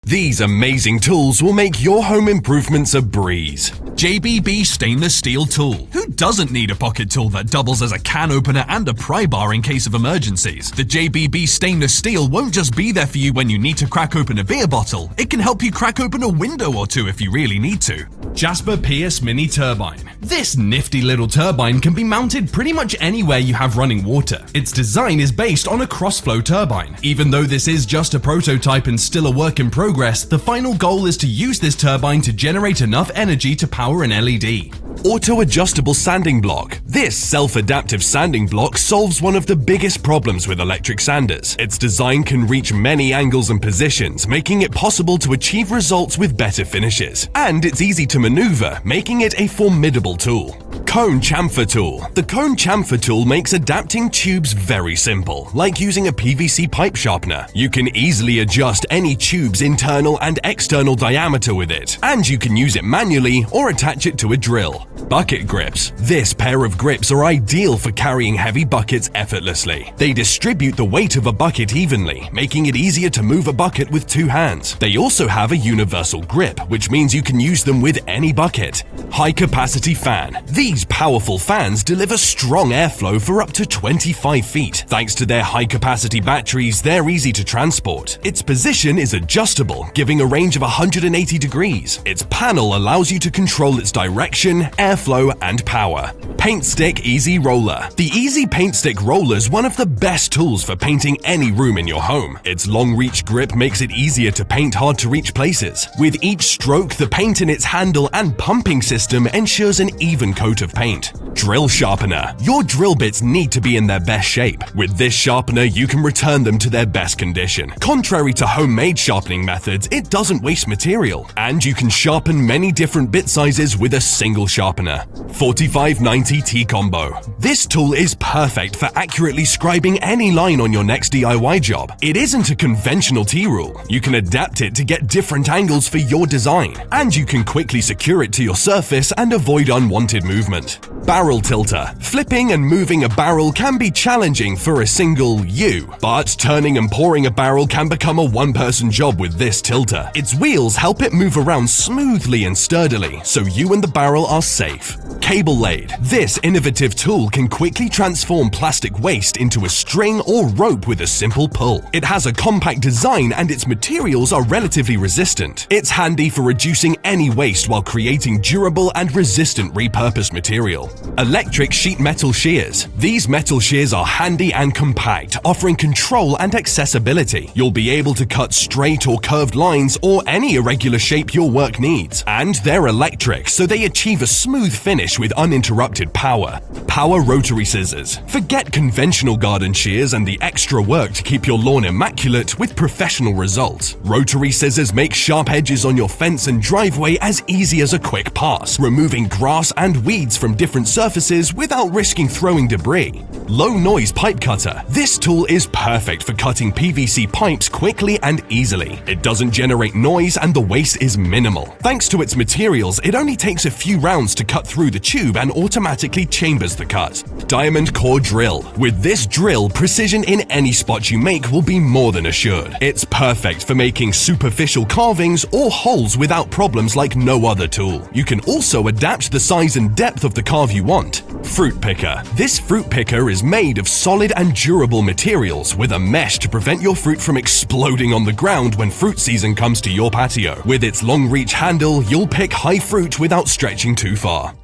These amazing tools will make your home improvements a breeze. JBB Stainless Steel Tool. Who doesn't need a pocket tool that doubles as a can opener and a pry bar in case of emergencies? The JBB Stainless Steel won't just be there for you when you need to crack open a beer bottle. It can help you crack open a window or two if you really need to. Jasper Pierce Mini Turbine. This nifty little turbine can be mounted pretty much anywhere you have running water. Its design is based on a cross-flow turbine. Even though this is just a prototype and still a work in progress, the final goal is to use this turbine to generate enough energy to power an LED. Auto-adjustable sanding block. This self-adaptive sanding block solves one of the biggest problems with electric sanders. Its design can reach many angles and positions, making it possible to achieve results with better finishes. And it's easy to maneuver, making it a formidable tool. Cone chamfer tool. The cone chamfer tool makes adapting tubes very simple, like using a PVC pipe sharpener. You can easily adjust any tube's internal and external diameter with it, and you can use it manually or attach it to a drill. Bucket grips. This pair of grips are ideal for carrying heavy buckets effortlessly. They distribute the weight of a bucket evenly, making it easier to move a bucket with two hands. They also have a universal grip, which means you can use them with any bucket. High capacity fan. These powerful fans deliver strong airflow for up to 25 feet. Thanks to their high capacity batteries, they're easy to transport. Its position is adjustable, giving a range of 180 degrees. Its panel allows you to control its direction, airflow, and power. Paint Stick Easy Roller. The Easy Paint Stick Roller is one of the best tools for painting any room in your home. Its long reach grip makes it easier to paint hard to reach places. With each stroke, the paint in its handle and pumping system ensures an even coat of paint. Drill sharpener. Your drill bits need to be in their best shape. With this sharpener, you can return them to their best condition. Contrary to homemade sharpening methods, it doesn't waste material, and you can sharpen many different bit sizes with a single sharpener. 4590 T-Combo. This tool is perfect for accurately scribing any line on your next DIY job. It isn't a conventional T-rule. You can adapt it to get different angles for your design, and you can quickly secure it to your surface and avoid unwanted movement. Barrel tilter. Flipping and moving a barrel can be challenging for a single you, but turning and pouring a barrel can become a one-person job with this tilter. Its wheels help it move around smoothly and sturdily, so you and the barrel are safe. Cable lathe. This innovative tool can quickly transform plastic waste into a string or rope with a simple pull. It has a compact design and its materials are relatively resistant. It's handy for reducing any waste while creating durable and resistant repurposed material. Electric sheet metal shears. These metal shears are handy and compact, offering control and accessibility. You'll be able to cut straight or curved lines or any irregular shape your work needs. And they're electric, so they achieve a smooth finish with uninterrupted power. Power rotary scissors. Forget conventional garden shears and the extra work to keep your lawn immaculate with professional results. Rotary scissors make sharp edges on your fence and driveway as easy as a quick pass, removing grass and weeds from different surfaces without risking throwing debris. Low noise pipe cutter. This tool is perfect for cutting PVC pipes quickly and easily. It doesn't generate noise and the waste is minimal. Thanks to its materials, it only takes a few rounds to cut through the tube and automatically chambers the cut. Diamond core drill. With this drill, precision in any spot you make will be more than assured. It's perfect for making superficial carvings or holes without problems like no other tool. You can also adapt the size and depth of the carve you want. Fruit picker. This fruit picker is made of solid and durable materials with a mesh to prevent your fruit from exploding on the ground when fruit season comes to your patio. With its long reach handle, you'll pick high fruit without stretching too far.